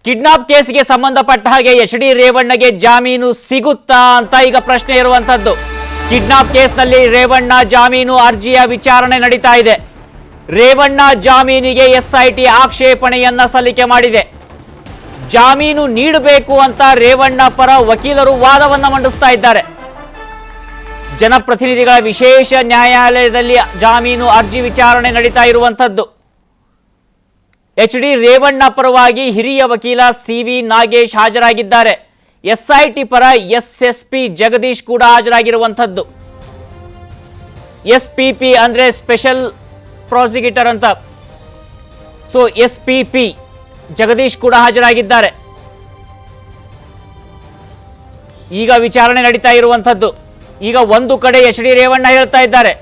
Kidnap ಕೇಸ್ಗೆ ಸಂಬಂಧಪಟ್ಟ ಹಾಗೆ H D. ರೇವಣ್ಣಗೆ ಜಾಮೀನು ಸಿಗುತ್ತಾ ಅಂತ ಈಗ ಪ್ರಶ್ನೆ ಇರುವಂತದ್ದು. ಕಿಡ್ನಾಪ್ ಕೇಸ್ನಲ್ಲಿ ರೇವಣ್ಣ ಜಾಮೀನು ಅರ್ಜಿಯ ವಿಚಾರಣೆ ನಡೀತಾ ಇದೆ. ರೇವಣ್ಣ ಜಾಮೀನಿಗೆ ಎಸ್ಐಟಿ ಆಕ್ಷೇಪಣೆಯನ್ನ ಸಲ್ಲಿಕೆ ಮಾಡಿದೆ. ಜಾಮೀನು ನೀಡಬೇಕು ಅಂತ ರೇವಣ್ಣ ಪರ ವಕೀಲರು ವಾದವನ್ನ ಮಂಡಿಸ್ತಾ ಇದ್ದಾರೆ. ಜನಪ್ರತಿನಿಧಿಗಳ ವಿಶೇಷ ನ್ಯಾಯಾಲಯದಲ್ಲಿ ಜಾಮೀನು ಅರ್ಜಿ ವಿಚಾರಣೆ ನಡೀತಾ ಇರುವಂತದ್ದು. ಎಚ್.ಡಿ. ರೇವಣ್ಣ ಪರವಾಗಿ ಹಿರಿಯ ವಕೀಲ ಸಿ.ವಿ. ನಾಗೇಶ್ ಹಾಜರಾಗಿದ್ದಾರೆ. ಎಸ್ಐಟಿ ಪರ ಎಸ್.ಎಸ್.ಪಿ. ಜಗದೀಶ್ ಕೂಡ ಹಾಜರಾಗಿರುವಂಥದ್ದು. ಎಸ್.ಪಿ.ಪಿ. ಅಂದ್ರೆ ಸ್ಪೆಷಲ್ ಪ್ರಾಸಿಕ್ಯೂಟರ್ ಅಂತ. ಸೊ ಎಸ್.ಪಿ.ಪಿ. ಜಗದೀಶ್ ಕೂಡ ಹಾಜರಾಗಿದ್ದಾರೆ. ಈಗ ವಿಚಾರಣೆ ನಡೀತಾ ಇರುವಂಥದ್ದು. ಈಗ ಒಂದು ಕಡೆ ಎಚ್.ಡಿ. ರೇವಣ್ಣ ಹೇಳ್ತಾ ಇದ್ದಾರೆ,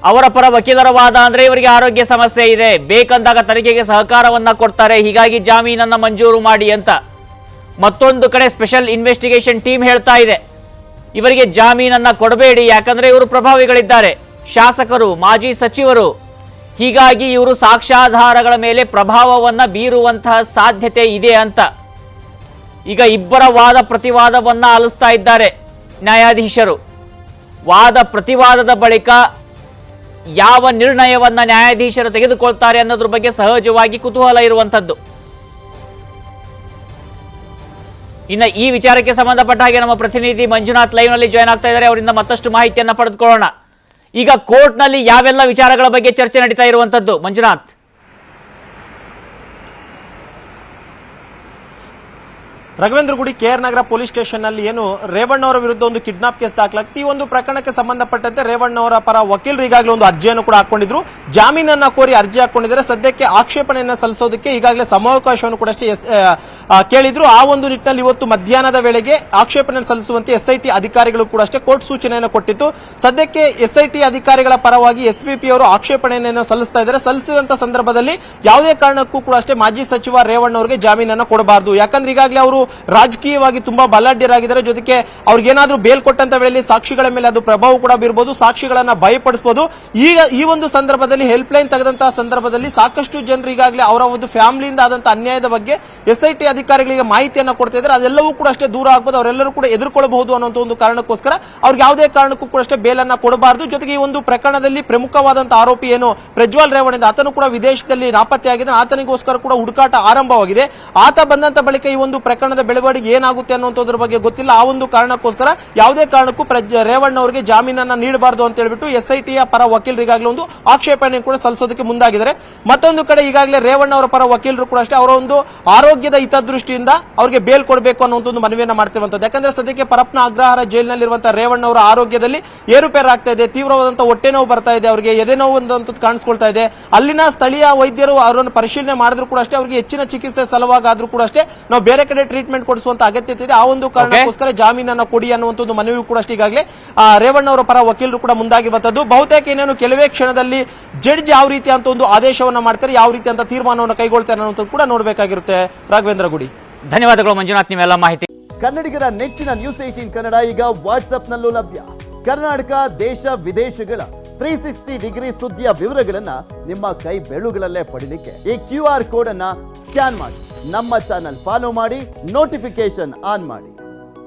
ಅವರ ಪರ ವಕೀಲರ ವಾದ ಅಂದ್ರೆ ಇವರಿಗೆ ಆರೋಗ್ಯ ಸಮಸ್ಯೆ ಇದೆ, ಬೇಕಂದಾಗ ತನಿಖೆಗೆ ಸಹಕಾರವನ್ನ ಕೊಡ್ತಾರೆ, ಹೀಗಾಗಿ ಜಾಮೀನನ್ನ ಮಂಜೂರು ಮಾಡಿ ಅಂತ. ಮತ್ತೊಂದು ಕಡೆ ಸ್ಪೆಷಲ್ ಇನ್ವೆಸ್ಟಿಗೇಷನ್ ಟೀಮ್ ಹೇಳ್ತಾ ಇದೆ, ಇವರಿಗೆ ಜಾಮೀನನ್ನ ಕೊಡಬೇಡಿ, ಯಾಕಂದ್ರೆ ಇವರು ಪ್ರಭಾವಿಗಳಿದ್ದಾರೆ, ಶಾಸಕರು, ಮಾಜಿ ಸಚಿವರು, ಹೀಗಾಗಿ ಇವರು ಸಾಕ್ಷ್ಯಾಧಾರಗಳ ಮೇಲೆ ಪ್ರಭಾವವನ್ನ ಬೀರುವಂತಹ ಸಾಧ್ಯತೆ ಇದೆ ಅಂತ. ಈಗ ಇಬ್ಬರ ವಾದ ಪ್ರತಿವಾದವನ್ನ ಆಲಿಸ್ತಾ ಇದ್ದಾರೆ ನ್ಯಾಯಾಧೀಶರು. ವಾದ ಪ್ರತಿವಾದದ ಬಳಿಕ ಯಾವ ನಿರ್ಣಯವನ್ನ ನ್ಯಾಯಾಧೀಶರು ತೆಗೆದುಕೊಳ್ತಾರೆ ಅನ್ನೋದ್ರ ಬಗ್ಗೆ ಸಹಜವಾಗಿ ಕುತೂಹಲ ಇರುವಂತದ್ದು. ಇನ್ನು ಈ ವಿಚಾರಕ್ಕೆ ಸಂಬಂಧಪಟ್ಟ ಹಾಗೆ ನಮ್ಮ ಪ್ರತಿನಿಧಿ ಮಂಜುನಾಥ್ ಲೈವ್ ನಲ್ಲಿ ಜಾಯ್ನ್ ಆಗ್ತಾ ಇದ್ದಾರೆ. ಅವರಿಂದ ಮತ್ತಷ್ಟು ಮಾಹಿತಿಯನ್ನ ಪಡೆದುಕೊಳ್ಳೋಣ. ಈಗ ಕೋರ್ಟ್ ನಲ್ಲಿ ಯಾವೆಲ್ಲ ವಿಚಾರಗಳ ಬಗ್ಗೆ ಚರ್ಚೆ ನಡೀತಾ ಇರುವಂತದ್ದು ಮಂಜುನಾಥ್? ರಾಘವೇಂದ್ರ ಗುಡಿ ಕೆಆರ್ ನಗರ ಪೊಲೀಸ್ ಸ್ಟೇಷನ್ ನಲ್ಲಿ ಏನು ರೇವಣ್ಣ ಅವರ ವಿರುದ್ಧ ಒಂದು ಕಿಡ್ನಾಪ್ ಕೇಸ್ ದಾಖಲಾಗಿತ್ತು. ಈ ಒಂದು ಪ್ರಕರಣಕ್ಕೆ ಸಂಬಂಧಪಟ್ಟಂತೆ ರೇವಣ್ಣ ಅವರ ಪರ ವಕೀಲರು ಈಗಾಗಲೇ ಒಂದು ಅರ್ಜಿಯನ್ನು ಕೂಡ ಹಾಕೊಂಡಿದ್ರು, ಜಾಮೀನನ್ನ ಕೋರಿ ಅರ್ಜಿ ಹಾಕೊಂಡಿದ್ದಾರೆ. ಸದ್ಯಕ್ಕೆ ಆಕ್ಷೇಪಣೆಯನ್ನ ಸಲ್ಲಿಸೋದಕ್ಕೆ ಈಗಾಗಲೇ ಸಮಾವಕಾಶವನ್ನು ಕೂಡ ಕೇಳಿದ್ರು. ಆ ಒಂದು ನಿಟ್ಟಿನಲ್ಲಿ ಇವತ್ತು ಮಧ್ಯಾಹ್ನದ ವೇಳೆಗೆ ಆಕ್ಷೇಪಣೆ ಸಲ್ಲಿಸುವಂತೆ ಎಸ್ಐಟಿ ಅಧಿಕಾರಿಗಳು ಕೂಡ ಅಷ್ಟೇ ಕೋರ್ಟ್ ಸೂಚನೆಯನ್ನು ಕೊಟ್ಟಿತ್ತು. ಸದ್ಯಕ್ಕೆ ಎಸ್ಐಟಿ ಅಧಿಕಾರಿಗಳ ಪರವಾಗಿ ಎಸ್ಪಿಪಿ ಅವರು ಆಕ್ಷೇಪಣೆಯನ್ನು ಸಲ್ಲಿಸ್ತಾ ಇದ್ದಾರೆ. ಸಲ್ಲಿಸಿದಂತ ಸಂದರ್ಭದಲ್ಲಿ ಯಾವುದೇ ಕಾರಣಕ್ಕೂ ಕೂಡ ಅಷ್ಟೇ ಮಾಜಿ ಸಚಿವ ರೇವಣ್ಣ ಅವರಿಗೆ ಜಾಮೀನನ್ನು ಕೊಡಬಾರದು, ಯಾಕಂದ್ರೆ ಈಗಾಗಲೇ ಅವರು ರಾಜಕೀಯವಾಗಿ ತುಂಬಾ ಬಲಾಢ್ಯರಾಗಿದ್ದಾರೆ. ಜೊತೆಗೆ ಅವ್ರಿಗೇನಾದ್ರೂ ಬೇಲ್ ಕೊಟ್ಟಂತ ವೇಳೆಯಲ್ಲಿ ಸಾಕ್ಷಿಗಳ ಮೇಲೆ ಅದು ಪ್ರಭಾವ ಕೂಡ ಬೀರಬಹುದು, ಸಾಕ್ಷಿಗಳನ್ನ ಭಯಪಡಿಸಬಹುದು. ಈಗ ಈ ಒಂದು ಸಂದರ್ಭದಲ್ಲಿ ಹೆಲ್ಪ್ ಲೈನ್ ತೆಗೆದಂತಹ ಸಂದರ್ಭದಲ್ಲಿ ಸಾಕಷ್ಟು ಜನರು ಈಗಾಗಲೇ ಅವರ ಒಂದು ಫ್ಯಾಮಿಲಿಯಿಂದ ಆದಂತಹ ಅನ್ಯಾಯದ ಬಗ್ಗೆ ಎಸ್ಐಟಿ ಅಧಿಕಾರಿಗಳಿಗೆ ಮಾಹಿತಿಯನ್ನ ಕೊಡ್ತಾ ಇದ್ದಾರೆ. ಅದೆಲ್ಲವೂ ಕೂಡ ಅಷ್ಟೇ ದೂರ ಆಗಬಹುದು, ಅವರೆಲ್ಲರೂ ಕೂಡ ಎದುರ್ಕೊಳ್ಳಬಹುದು ಅನ್ನೋ ಒಂದು ಕಾರಣಕ್ಕೋಸ್ಕರ ಅವ್ರಿಗೆ ಯಾವುದೇ ಕಾರಣಕ್ಕೂ ಕೂಡ ಅಷ್ಟೇ ಬೇಲನ್ನ ಕೊಡಬಾರದು. ಜೊತೆಗೆ ಈ ಒಂದು ಪ್ರಕರಣದಲ್ಲಿ ಪ್ರಮುಖವಾದಂತಹ ಆರೋಪಿ ಏನು ಪ್ರಜ್ವಲ್ ರೇವಣ್ಣ, ಆತನು ಕೂಡ ವಿದೇಶದಲ್ಲಿ ನಾಪತ್ತೆಯಾಗಿದೆ. ಆತನಿಗೋಸ್ಕರ ಕೂಡ ಹುಡುಕಾಟ ಆರಂಭವಾಗಿದೆ. ಆತ ಬಂದಂತ ಬಳಿಕ ಈ ಒಂದು ಪ್ರಕರಣದ ಬೆಳವಣಿಗೆ ಏನಾಗುತ್ತೆ ಅನ್ನೋದ್ರ ಬಗ್ಗೆ ಗೊತ್ತಿಲ್ಲ. ಆ ಒಂದು ಕಾರಣಕ್ಕೋಸ್ಕರ ಯಾವುದೇ ಕಾರಣಕ್ಕೂ ರೇವಣ್ಣ ಅವರಿಗೆ ಜಾಮೀನನ್ನ ನೀಡಬಾರದು ಅಂತ ಹೇಳ್ಬಿಟ್ಟು ಎಸ್ಐಟಿಯ ಪರ ವಕೀಲರು ಈಗಾಗಲೇ ಒಂದು ಆಕ್ಷೇಪಣೆ ಕೂಡ ಸಲ್ಲಿಸೋದಕ್ಕೆ ಮುಂದಾಗಿದ್ದಾರೆ. ಮತ್ತೊಂದು ಕಡೆ ಈಗಾಗಲೇ ರೇವಣ್ಣ ಅವರ ಪರ ವಕೀಲರು ಕೂಡ ಅಷ್ಟೇ ಅವರ ಒಂದು ಆರೋಗ್ಯದ ಹಿತದೃಷ್ಟಿಯಿಂದ ಅವರಿಗೆ ಬೇಲ್ ಕೊಡಬೇಕು ಅನ್ನೋ ಒಂದು ಮನವಿಯನ್ನ ಮಾಡ್ತಿರುವಂತದ್ದು. ಯಾಕಂದ್ರೆ ಸದ್ಯಕ್ಕೆ ಪರಪ್ಪನ ಅಗ್ರಹಾರ ಜೈಲಿನಲ್ಲಿರುವಂತಹ ರೇವಣ್ಣ ಅವರ ಆರೋಗ್ಯದಲ್ಲಿ ಏರುಪೇರು ಆಗ್ತಾ ಇದೆ, ತೀವ್ರವಾದಂತಹ ಹೊಟ್ಟೆ ನೋವು ಬರ್ತಾ ಇದೆ, ಅವರಿಗೆ ಎದೆ ನೋವು ಅಂತ ಕಾಣಿಸ್ಕೊಳ್ತಾ ಇದೆ. ಅಲ್ಲಿನ ಸ್ಥಳೀಯ ವೈದ್ಯರು ಅವರನ್ನು ಪರಿಶೀಲನೆ ಮಾಡಿದ್ರು ಕೂಡ ಅಷ್ಟೇ ಅವರಿಗೆ ಹೆಚ್ಚಿನ ಚಿಕಿತ್ಸೆ ಸಲುವಾಗಾದ್ರೂ ಕೂಡ ಅಷ್ಟೇ ನಾವು ಬೇರೆ ಕಡೆ ಟ್ರೀಟ್ಮೆಂಟ್ ಕೊಡಿಸುವಂತ ಅಗತ್ಯತೆ ಇದೆ. ಆ ಒಂದು ಕಾರಣಕ್ಕೋಸ್ಕರ ಜಾಮೀನನ್ನ ಕೊಡಿ ಅನ್ನುವಂಥದ್ದು ಮನವಿ ಕೂಡ ಅಷ್ಟೇ ಈಗಾಗಲೇ ರೇವಣ್ಣ ಅವರ ಪರ ವಕೀಲರು ಕೂಡ ಮುಂದಾಗಿರುವಂತದ್ದು. ಬಹುತೇಕ ಇನ್ನೇನು ಕೆಲವೇ ಕ್ಷಣದಲ್ಲಿ ಜಡ್ಜ್ ಯಾವ ರೀತಿ ಅಂತ ಒಂದು ಆದೇಶವನ್ನ ಮಾಡ್ತಾರೆ, ಯಾವ ರೀತಿ ಅಂತ ತೀರ್ಮಾನವನ್ನು ಕೈಗೊಳ್ತಾರೆ ಅನ್ನುವಂಥದ್ದು ಕೂಡ ನೋಡಬೇಕಾಗಿರುತ್ತೆ. ರಾಘವೇಂದ್ರ ಗುಡಿ, ಧನ್ಯವಾದಗಳು ಮಂಜುನಾಥ್ ನಿಮ್ಮೆಲ್ಲ ಮಾಹಿತಿ. ಕನ್ನಡಿಗರ ನೆಚ್ಚಿನ ನ್ಯೂಸ್ 18 ಕನ್ನಡ ಈಗ ವಾಟ್ಸ್ಆಪ್ನಲ್ಲೂ ಲಭ್ಯ. ಕರ್ನಾಟಕ, ದೇಶ ವಿದೇಶಗಳ 360 ಡಿಗ್ರಿ ಸುದ್ದಿಯ ವಿವರಗಳನ್ನ ನಿಮ್ಮ ಕೈ ಬೆರಳುಗಳಲ್ಲೇ ಪಡಿಲಿಕ್ಕೆ ಈ QR ಕೋಡ್ ಅನ್ನ ಸ್ಕ್ಯಾನ್ ಮಾಡಿ, ನಮ್ಮ ಚಾನಲ್ ಫಾಲೋ ಮಾಡಿ, ನೋಟಿಫಿಕೇಶನ್ ಆನ್ ಮಾಡಿ.